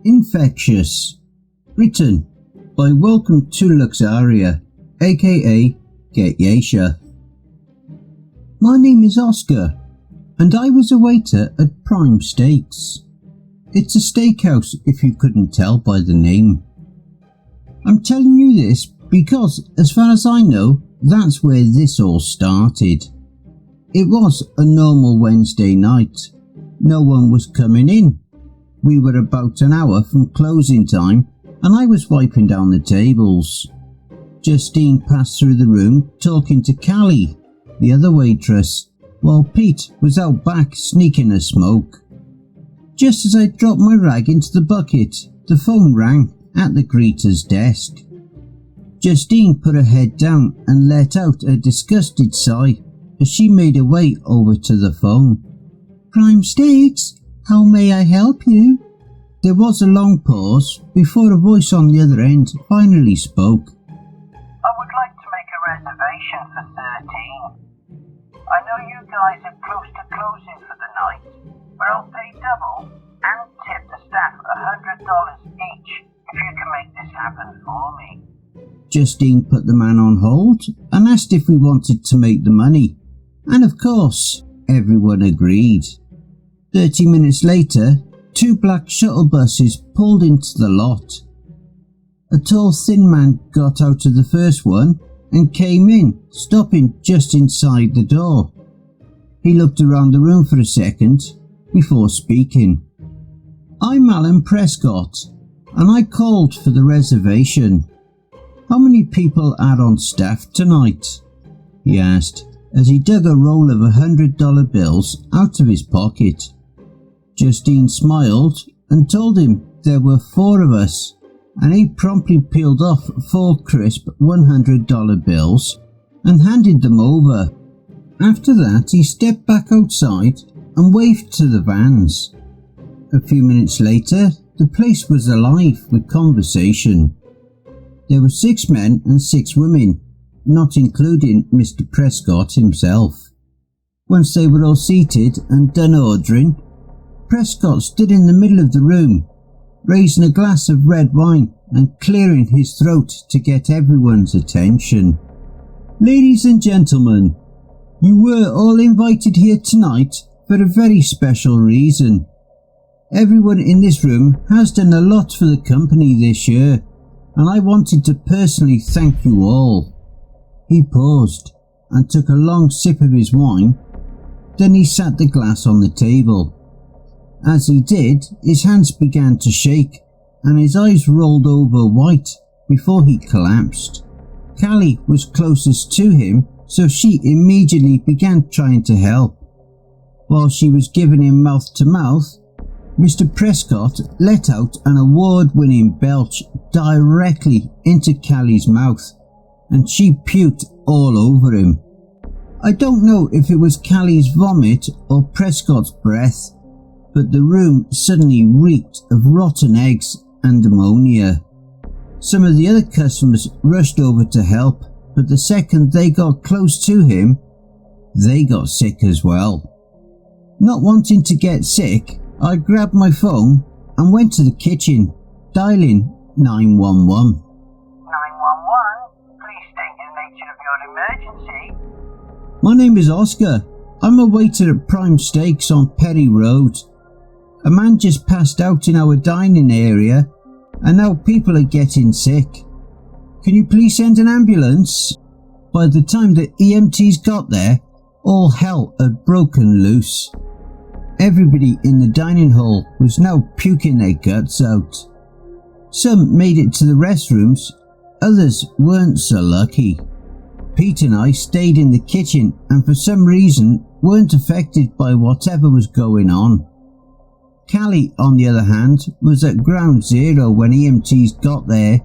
Infectious. Written by Welcome To Luxaria, aka getyaisha. My name is Oscar, and I was a waiter at Prime Steaks. It's a steakhouse if you couldn't tell by the name. I'm telling you this because, as far as I know, that's where this all started. It was a normal Wednesday night. No one was coming in. We were about an hour from closing time and I was wiping down the tables. Justine passed through the room talking to Callie, the other waitress, while Pete was out back sneaking a smoke. Just as I dropped my rag into the bucket, the phone rang at the greeter's desk. Justine put her head down and let out a disgusted sigh as she made her way over to the phone. Prime Steaks, how may I help you? There was a long pause before a voice on the other end finally spoke. I would like to make a reservation for 13. I know you guys are close to closing for the night, but I'll pay double and tip the staff $100 each if you can make this happen for me. Justine put the man on hold and asked if we wanted to make the money, and of course, everyone agreed. 30 minutes later, 2 black shuttle buses pulled into the lot. A tall thin man got out of the first one and came in, stopping just inside the door. He looked around the room for a second before speaking. I'm Alan Prescott, and I called for the reservation. How many people are on staff tonight? He asked as he dug a roll of $100 bills out of his pocket. Justine smiled and told him there were 4 of us, and he promptly peeled off 4 crisp $100 bills and handed them over. After that, he stepped back outside and waved to the vans. A few minutes later, the place was alive with conversation. There were 6 men and 6 women, not including Mr. Prescott himself. Once they were all seated and done ordering, Prescott stood in the middle of the room, raising a glass of red wine and clearing his throat to get everyone's attention. Ladies and gentlemen, you were all invited here tonight for a very special reason. Everyone in this room has done a lot for the company this year, and I wanted to personally thank you all. He paused and took a long sip of his wine, then he sat the glass on the table. As he did, his hands began to shake and his eyes rolled over white before he collapsed. Callie was closest to him, so she immediately began trying to help. While she was giving him mouth to mouth, Mr. Prescott let out an award-winning belch directly into Callie's mouth, and she puked all over him. I don't know if it was Callie's vomit or Prescott's breath, but the room suddenly reeked of rotten eggs and ammonia. Some of the other customers rushed over to help, but the second they got close to him, they got sick as well. Not wanting to get sick, I grabbed my phone and went to the kitchen, dialing 911. 911, please state the nature of your emergency. My name is Oscar. I'm a waiter at Prime Steaks on Perry Road. A man just passed out in our dining area, and now people are getting sick. Can you please send an ambulance? By the time the EMTs got there, all hell had broken loose. Everybody in the dining hall was now puking their guts out. Some made it to the restrooms, others weren't so lucky. Pete and I stayed in the kitchen and for some reason weren't affected by whatever was going on. Callie, on the other hand, was at ground zero when EMTs got there.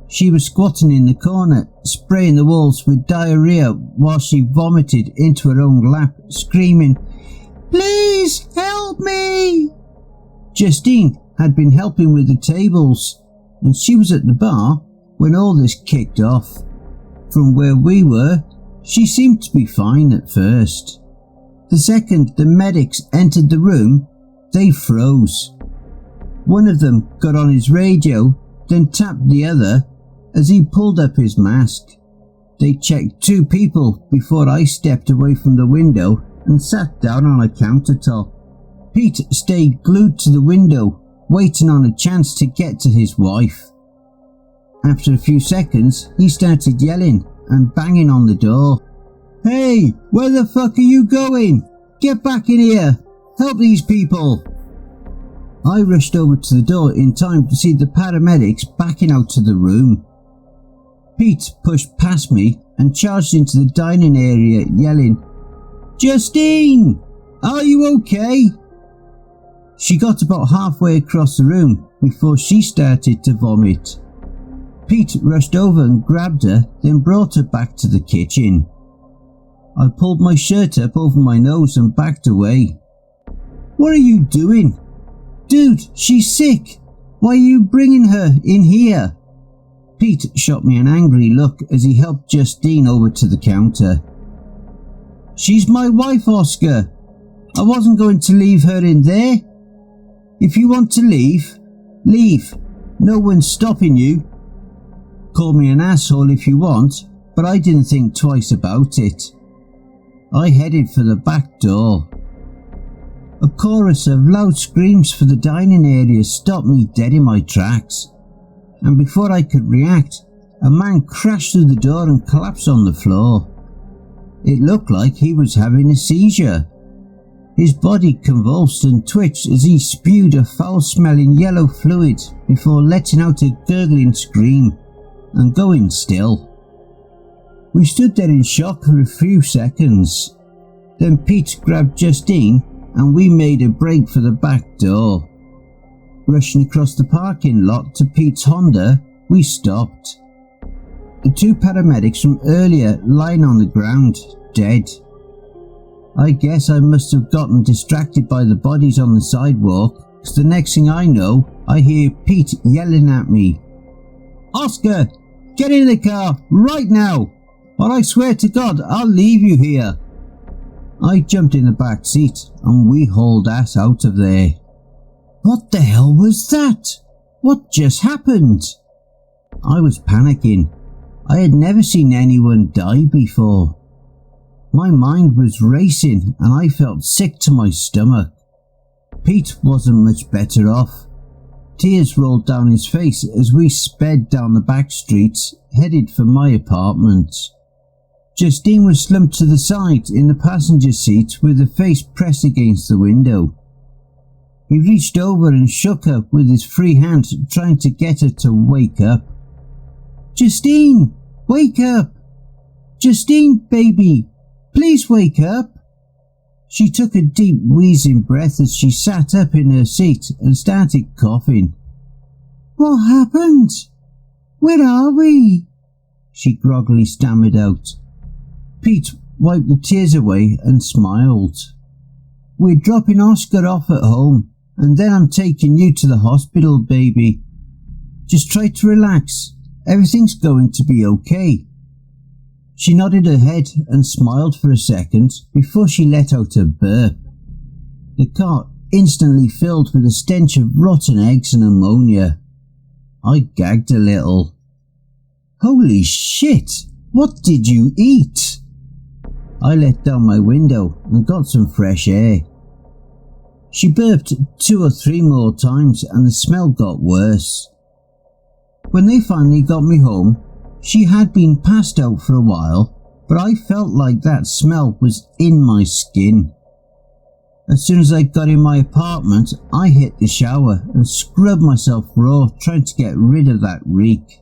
She was squatting in the corner, spraying the walls with diarrhea while she vomited into her own lap, screaming, "Please help me!" Justine had been helping with the tables, and she was at the bar when all this kicked off. From where we were, she seemed to be fine at first. The second the medics entered the room, they froze. One of them got on his radio, then tapped the other as he pulled up his mask. They checked 2 people before I stepped away from the window and sat down on a countertop. Pete stayed glued to the window, waiting on a chance to get to his wife. After a few seconds, he started yelling and banging on the door. "Hey, where the fuck are you going? Get back in here! Help these people!" I rushed over to the door in time to see the paramedics backing out to the room. Pete pushed past me and charged into the dining area yelling, "Justine! Are you okay?" She got about halfway across the room before she started to vomit. Pete rushed over and grabbed her, then brought her back to the kitchen. I pulled my shirt up over my nose and backed away. "What are you doing? Dude, she's sick. Why are you bringing her in here?" Pete shot me an angry look as he helped Justine over to the counter. "She's my wife, Oscar. I wasn't going to leave her in there. If you want to leave, leave. No one's stopping you. Call me an asshole if you want, but I didn't think twice about it." I headed for the back door. A chorus of loud screams for the dining area stopped me dead in my tracks, and before I could react, a man crashed through the door and collapsed on the floor. It looked like he was having a seizure. His body convulsed and twitched as he spewed a foul-smelling yellow fluid before letting out a gurgling scream and going still. We stood there in shock for a few seconds. Then Pete grabbed Justine and we made a break for the back door. Rushing across the parking lot to Pete's Honda, we stopped. The 2 paramedics from earlier lying on the ground, dead. I guess I must have gotten distracted by the bodies on the sidewalk, because the next thing I know, I hear Pete yelling at me, "Oscar, get in the car right now, or I swear to God I'll leave you here." I jumped in the back seat and we hauled ass out of there. What the hell was that? What just happened? I was panicking. I had never seen anyone die before. My mind was racing and I felt sick to my stomach. Pete wasn't much better off. Tears rolled down his face as we sped down the back streets, headed for my apartment. Justine was slumped to the side in the passenger seat with her face pressed against the window. He reached over and shook her with his free hand, trying to get her to wake up. "Justine, wake up! Justine, baby, please wake up!" She took a deep wheezing breath as she sat up in her seat and started coughing. "What happened? Where are we?" she groggily stammered out. Pete wiped the tears away and smiled. "We're dropping Oscar off at home, and then I'm taking you to the hospital, baby. Just try to relax. Everything's going to be okay." She nodded her head and smiled for a second before she let out a burp. The car instantly filled with a stench of rotten eggs and ammonia. I gagged a little. "Holy shit! What did you eat?" I let down my window and got some fresh air. She burped 2 or 3 more times and the smell got worse. When they finally got me home, she had been passed out for a while, but I felt like that smell was in my skin. As soon as I got in my apartment, I hit the shower and scrubbed myself raw, trying to get rid of that reek.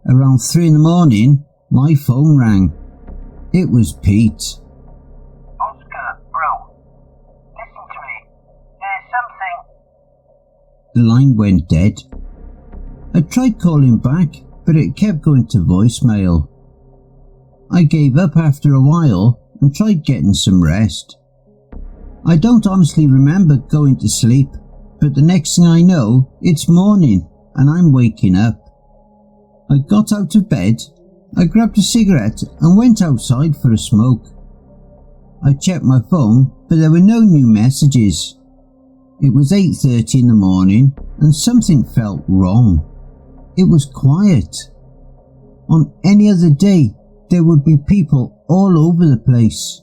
Around 3 in the morning, my phone rang. It was Pete. "Oscar, bro, listen to me. There's something..." The line went dead. I tried calling back, but it kept going to voicemail. I gave up after a while and tried getting some rest. I don't honestly remember going to sleep, but the next thing I know, it's morning and I'm waking up. I got out of bed, I grabbed a cigarette and went outside for a smoke. I checked my phone, but there were no new messages. It was 8:30 in the morning and something felt wrong. It was quiet. On any other day, there would be people all over the place.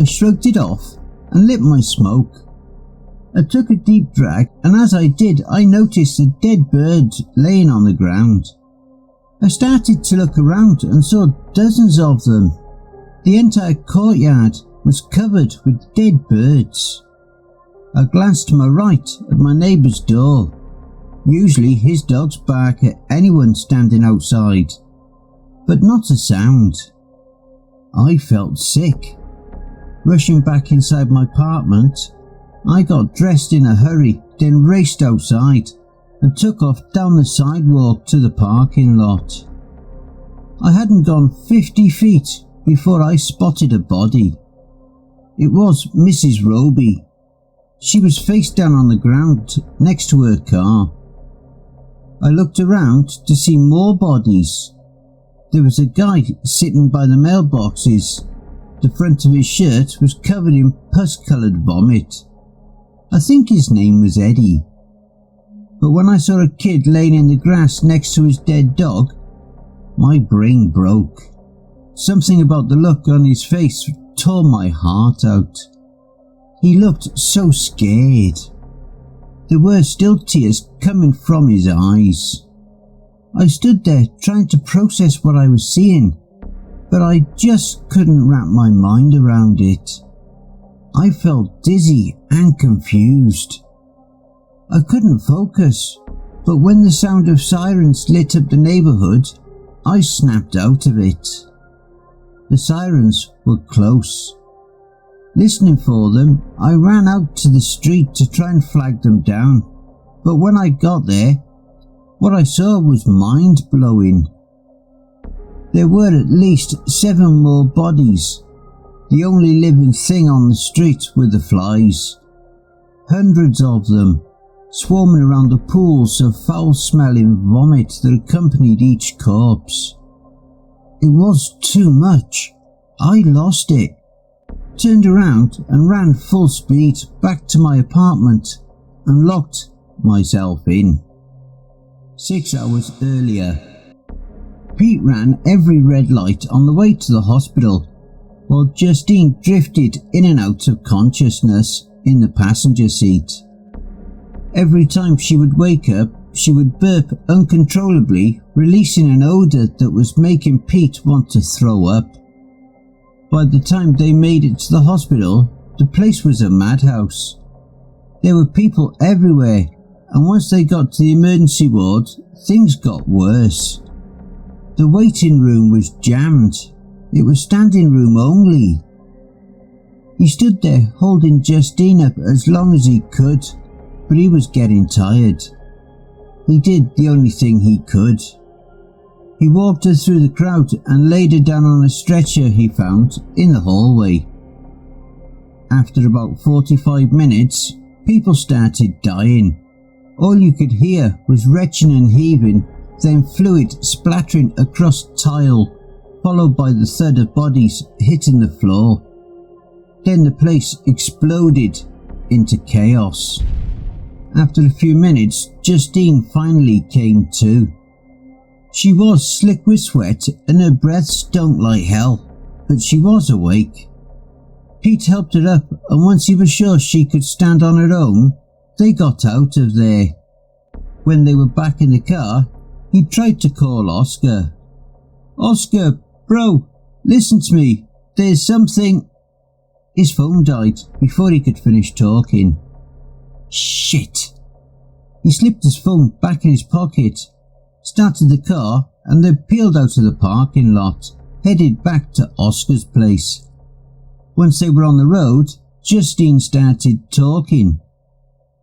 I shrugged it off and lit my smoke. I took a deep drag, and as I did, I noticed a dead bird laying on the ground. I started to look around and saw dozens of them. The entire courtyard was covered with dead birds. I glanced to my right at my neighbour's door. Usually his dogs bark at anyone standing outside, but not a sound. I felt sick. Rushing back inside my apartment, I got dressed in a hurry, then raced outside and took off down the sidewalk to the parking lot. I hadn't gone 50 feet before I spotted a body. It was Mrs. Roby. She was face down on the ground next to her car. I looked around to see more bodies. There was a guy sitting by the mailboxes. The front of his shirt was covered in pus-coloured vomit. I think his name was Eddie. But when I saw a kid laying in the grass next to his dead dog, my brain broke. Something about the look on his face tore my heart out. He looked so scared. There were still tears coming from his eyes. I stood there trying to process what I was seeing, but I just couldn't wrap my mind around it. I felt dizzy and confused. I couldn't focus, but when the sound of sirens lit up the neighbourhood, I snapped out of it. The sirens were close. Listening for them, I ran out to the street to try and flag them down, but when I got there, what I saw was mind-blowing. There were at least 7 more bodies. The only living thing on the street were the flies. Hundreds of them, swarming around the pools of foul-smelling vomit that accompanied each corpse. It was too much. I lost it. Turned around and ran full speed back to my apartment and locked myself in. 6 hours earlier, Pete ran every red light on the way to the hospital, while Justine drifted in and out of consciousness in the passenger seat. Every time she would wake up, she would burp uncontrollably, releasing an odour that was making Pete want to throw up. By the time they made it to the hospital, the place was a madhouse. There were people everywhere, and once they got to the emergency ward, things got worse. The waiting room was jammed. It was standing room only. He stood there holding Justine up as long as he could, but he was getting tired. He did the only thing he could. He walked her through the crowd and laid her down on a stretcher he found in the hallway. After about 45 minutes, people started dying. All you could hear was retching and heaving, then fluid splattering across tile, followed by the thud of bodies hitting the floor. Then the place exploded into chaos. After a few minutes, Justine finally came to. She was slick with sweat and her breath stunk like hell, but she was awake. Pete helped her up, and once he was sure she could stand on her own, they got out of there. When they were back in the car, he tried to call Oscar. "Oscar, bro, listen to me. There's something..." His phone died before he could finish talking. Shit. He slipped his phone back in his pocket, started the car, and then peeled out of the parking lot, headed back to Oscar's place. Once they were on the road, Justine started talking.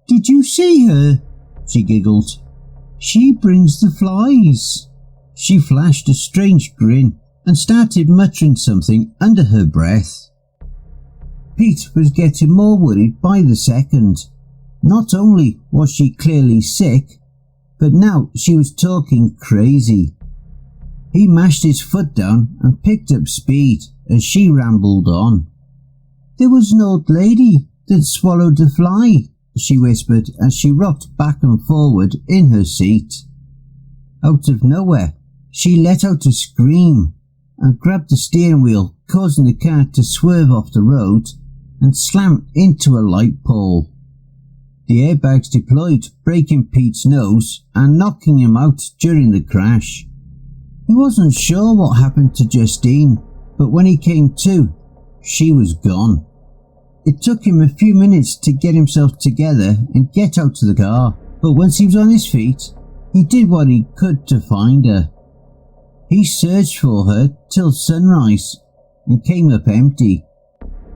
"Did you see her?" she giggled. "She brings the flies." She flashed a strange grin and started muttering something under her breath. Pete was getting more worried by the second. Not only was she clearly sick, but now she was talking crazy. He mashed his foot down and picked up speed as she rambled on. "There was an old lady that swallowed a fly she whispered as she rocked back and forward in her seat. Out of nowhere, she let out a scream and grabbed the steering wheel, causing the car to swerve off the road and slam into a light pole. The airbags deployed, breaking Pete's nose and knocking him out during the crash. He wasn't sure what happened to Justine, but when he came to, she was gone. It took him a few minutes to get himself together and get out of the car, but once he was on his feet, he did what he could to find her. He searched for her till sunrise and came up empty.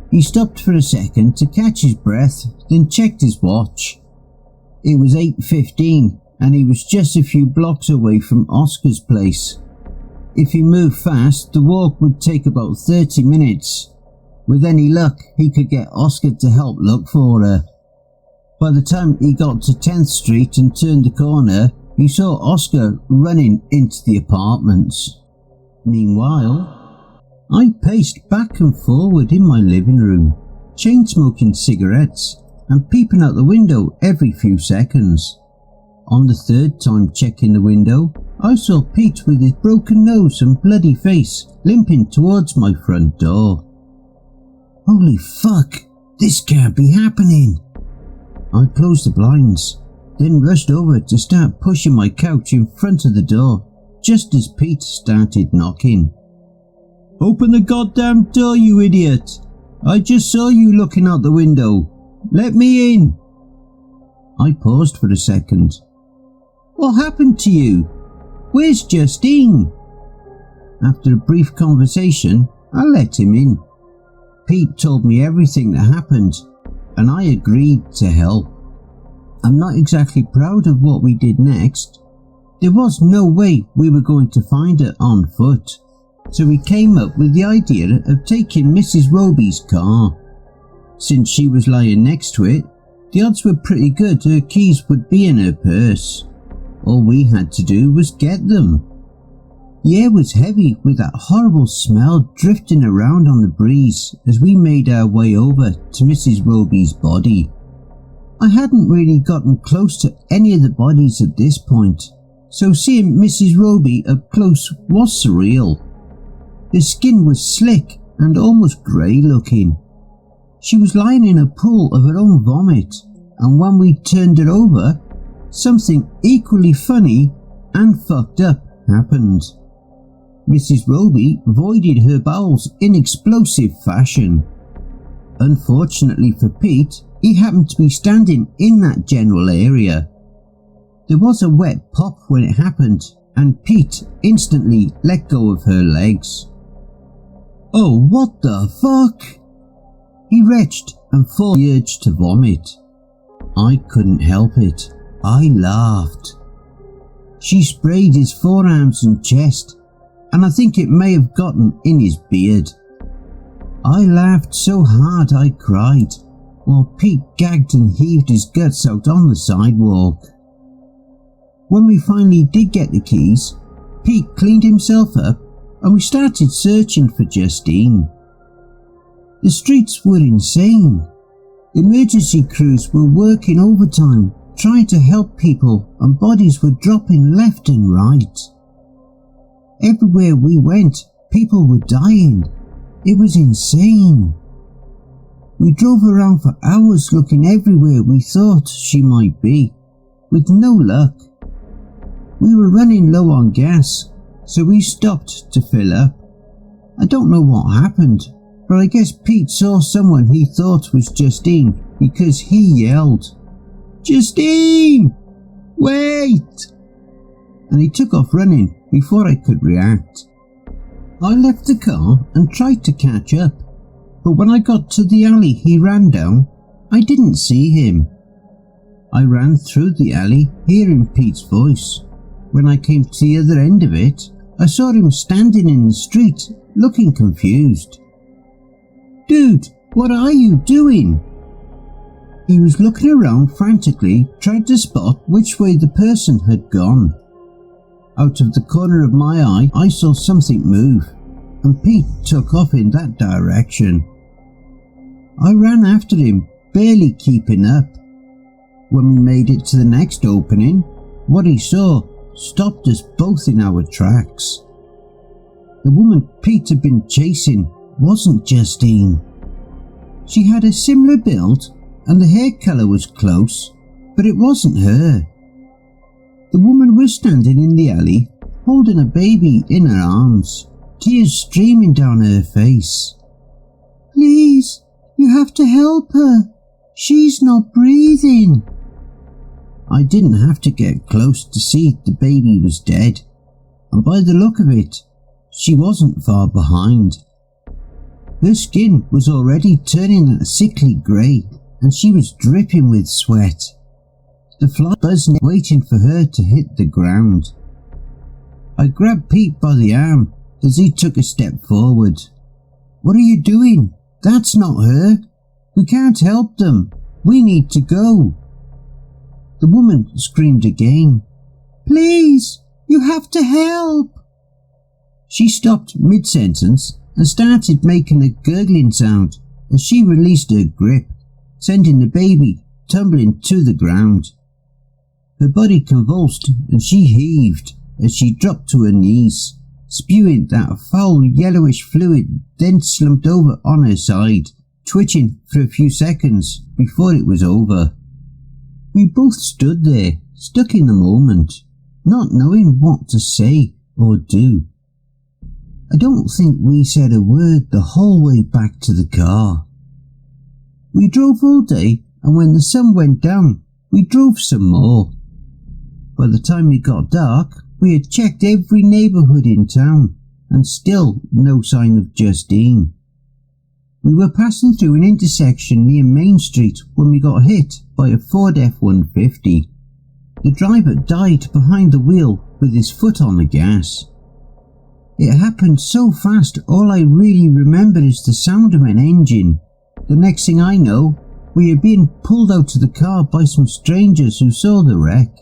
He stopped for a second to catch his breath, then checked his watch. It was 8:15 and he was just a few blocks away from Oscar's place. If he moved fast, the walk would take about 30 minutes. With any luck, he could get Oscar to help look for her. By the time he got to 10th Street and turned the corner, he saw Oscar running into the apartments. Meanwhile, I paced back and forward in my living room, chain-smoking cigarettes and peeping out the window every few seconds. On the third time checking the window, I saw Pete with his broken nose and bloody face limping towards my front door. Holy fuck, this can't be happening. I closed the blinds, then rushed over to start pushing my couch in front of the door, just as Pete started knocking. Open the goddamn door, you idiot! I just saw you looking out the window. Let me in! I paused for a second. What happened to you? Where's Justine? After a brief conversation, I let him in. Pete told me everything that happened, and I agreed to help. I'm not exactly proud of what we did next. There was no way we were going to find her on foot, so we came up with the idea of taking Mrs. Roby's car. Since she was lying next to it, the odds were pretty good her keys would be in her purse. All we had to do was get them. The air was heavy with that horrible smell drifting around on the breeze as we made our way over to Mrs. Roby's body. I hadn't really gotten close to any of the bodies at this point, so seeing Mrs. Roby up close was surreal. Her skin was slick and almost grey looking. She was lying in a pool of her own vomit, and when we turned her over, something equally funny and fucked up happened. Mrs. Roby voided her bowels in explosive fashion. Unfortunately for Pete, he happened to be standing in that general area. There was a wet pop when it happened, and Pete instantly let go of her legs. Oh, what the fuck? He retched and fought the urge to vomit. I couldn't help it. I laughed. She sprayed his forearms and chest, and I think it may have gotten in his beard. I laughed so hard I cried, while Pete gagged and heaved his guts out on the sidewalk. When we finally did get the keys, Pete cleaned himself up and we started searching for Justine. The streets were insane. Emergency crews were working overtime trying to help people, and bodies were dropping left and right. Everywhere we went, people were dying. It was insane. We drove around for hours looking everywhere we thought she might be, with no luck. We were running low on gas, so we stopped to fill up. I don't know what happened, but I guess Pete saw someone he thought was Justine because he yelled, "Justine! Wait!" And he took off running before I could react. I left the car and tried to catch up, but when I got to the alley he ran down, I didn't see him. I ran through the alley, hearing Pete's voice. When I came to the other end of it, I saw him standing in the street, looking confused. "Dude, what are you doing?" He was looking around frantically, trying to spot which way the person had gone. Out of the corner of my eye, I saw something move, and Pete took off in that direction. I ran after him, barely keeping up. when we made it to the next opening, what he saw stopped us both in our tracks. The woman Pete had been chasing wasn't Justine. She had a similar build and the hair colour was close, but it wasn't her. The woman was standing in the alley, holding a baby in her arms, tears streaming down her face. "Please, you have to help her. She's not breathing." I didn't have to get close to see the baby was dead, and by the look of it, she wasn't far behind. Her skin was already turning a sickly grey, and she was dripping with sweat. The fly buzzing, waiting for her to hit the ground. I grabbed Pete by the arm as he took a step forward. "What are you doing? That's not her. We can't help them. We need to go." The woman screamed again. "Please, you have to help." She stopped mid-sentence and started making a gurgling sound as she released her grip, sending the baby tumbling to the ground. Her body convulsed and she heaved as she dropped to her knees, spewing that foul yellowish fluid, then slumped over on her side, twitching for a few seconds before it was over. We both stood there, stuck in the moment, not knowing what to say or do. I don't think we said a word the whole way back to the car. We drove all day, and when the sun went down, we drove some more. By the time it got dark, we had checked every neighbourhood in town, and still no sign of Justine. We were passing through an intersection near Main Street when we got hit by a Ford F-150. The driver died behind the wheel with his foot on the gas. It happened so fast, all I really remember is the sound of an engine. The next thing I know, we are being pulled out of the car by some strangers who saw the wreck.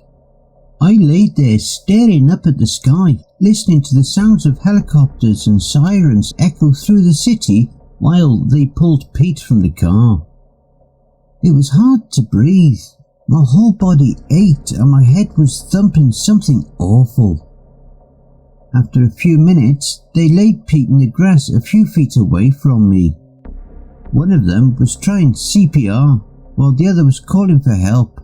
I laid there staring up at the sky, listening to the sounds of helicopters and sirens echo through the city while they pulled Pete from the car. It was hard to breathe. My whole body ached and my head was thumping something awful. After a few minutes, they laid Pete in the grass a few feet away from me. One of them was trying CPR, while the other was calling for help.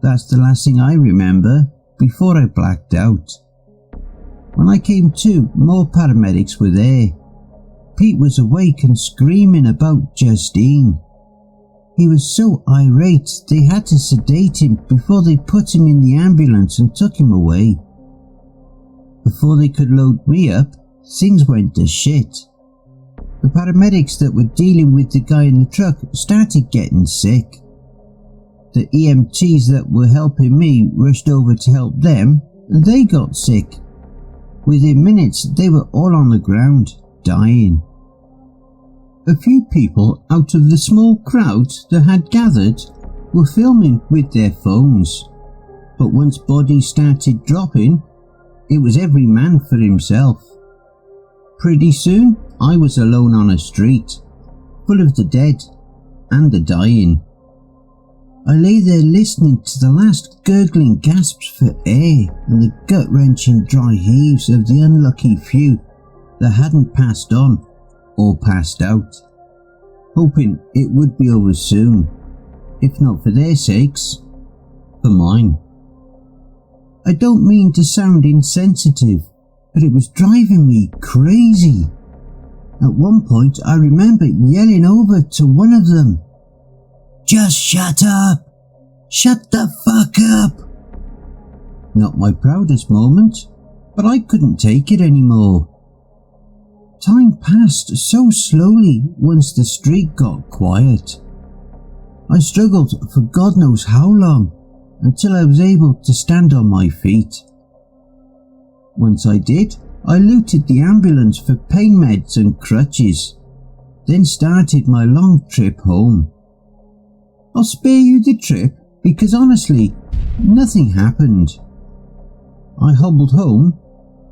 That's the last thing I remember, before I blacked out. When I came to, more paramedics were there. Pete was awake and screaming about Justine. He was so irate they had to sedate him before they put him in the ambulance and took him away. Before they could load me up, things went to shit. The paramedics that were dealing with the guy in the truck started getting sick. The EMTs that were helping me rushed over to help them, and they got sick. Within minutes, they were all on the ground, dying. A few people out of the small crowd that had gathered were filming with their phones, but once bodies started dropping, it was every man for himself. Pretty soon, I was alone on a street, full of the dead and the dying. I lay there listening to the last gurgling gasps for air and the gut-wrenching dry heaves of the unlucky few that hadn't passed on or passed out, hoping it would be over soon, if not for their sakes, for mine. I don't mean to sound insensitive, but it was driving me crazy. At one point I remember yelling over to one of them, "Just shut up! Shut the fuck up!" Not my proudest moment, but I couldn't take it anymore. Time passed so slowly once the street got quiet. I struggled for God knows how long, until I was able to stand on my feet. Once I did, I looted the ambulance for pain meds and crutches, then started my long trip home. I'll spare you the trip because honestly, nothing happened. I hobbled home,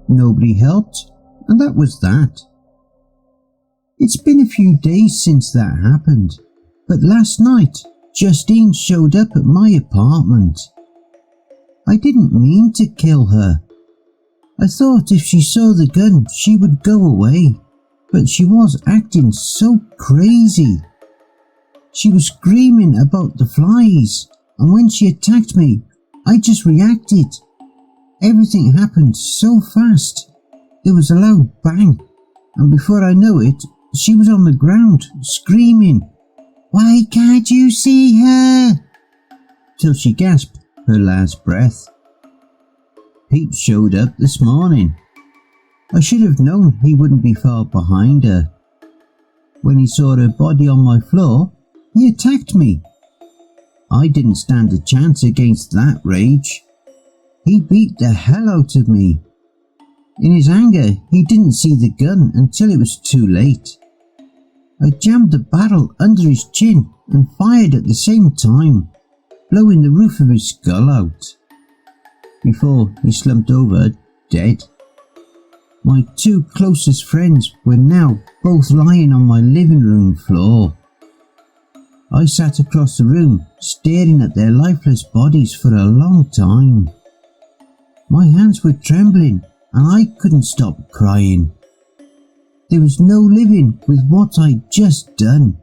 nobody helped, and that was that. It's been a few days since that happened, but last night Justine showed up at my apartment. I didn't mean to kill her. I thought if she saw the gun she would go away, but she was acting so crazy. She was screaming about the flies, and when she attacked me, I just reacted. Everything happened so fast. There was a loud bang, and before I know it, she was on the ground, screaming, "Why can't you see her?" till she gasped her last breath. Pete showed up this morning. I should have known he wouldn't be far behind her. When he saw her body on my floor, he attacked me. I didn't stand a chance against that rage. He beat the hell out of me. In his anger, he didn't see the gun until it was too late. I jammed the barrel under his chin and fired at the same time, blowing the roof of his skull out, before he slumped over dead. My two closest friends were now both lying on my living room floor. I sat across the room, staring at their lifeless bodies for a long time. My hands were trembling and I couldn't stop crying. There was no living with what I'd just done.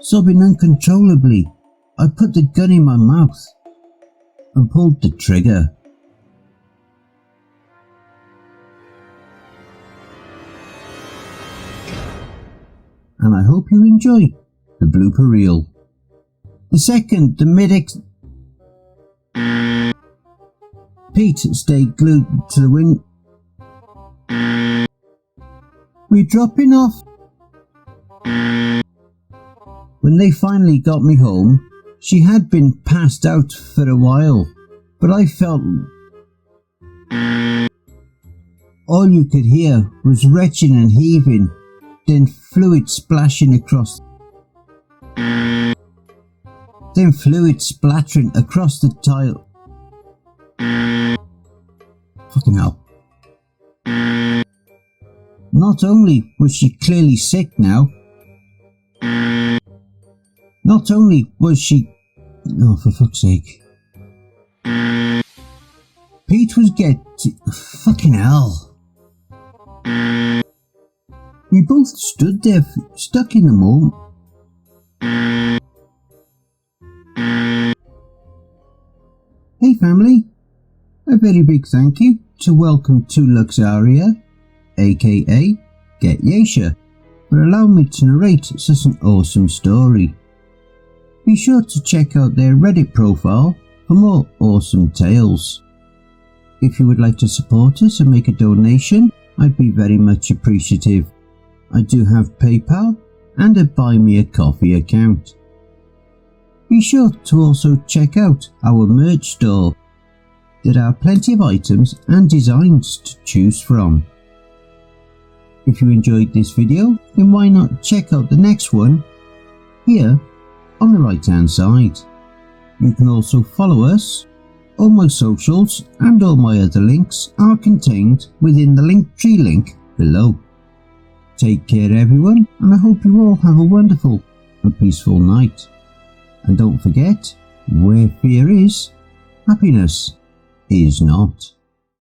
Sobbing uncontrollably, I put the gun in my mouth and pulled the trigger. And I hope you enjoy the blooper reel. The second, the medics. Pete stayed glued to the window. We're dropping off. When they finally got me home, she had been passed out for a while, but I felt all you could hear was retching and heaving, then fluid splattering across the tile. Fucking hell. Not only was she clearly sick now, oh, for fuck's sake. Pete was fucking hell. We both stood there, stuck in the moment. Hey family, a very big thank you to Welcome To Luxaria, aka getyaisha, for allowing me to narrate such an awesome story. Be sure to check out their Reddit profile for more awesome tales. If you would like to support us and make a donation, I'd be very much appreciative. I do have PayPal and a Buy Me a Coffee account. Be sure to also check out our merch store. There are plenty of items and designs to choose from. If you enjoyed this video, then why not check out the next one here on the right hand side. You can also follow us. All my socials and all my other links are contained within the Linktree link below. Take care everyone, and I hope you all have a wonderful and peaceful night. And don't forget, where fear is, happiness is not.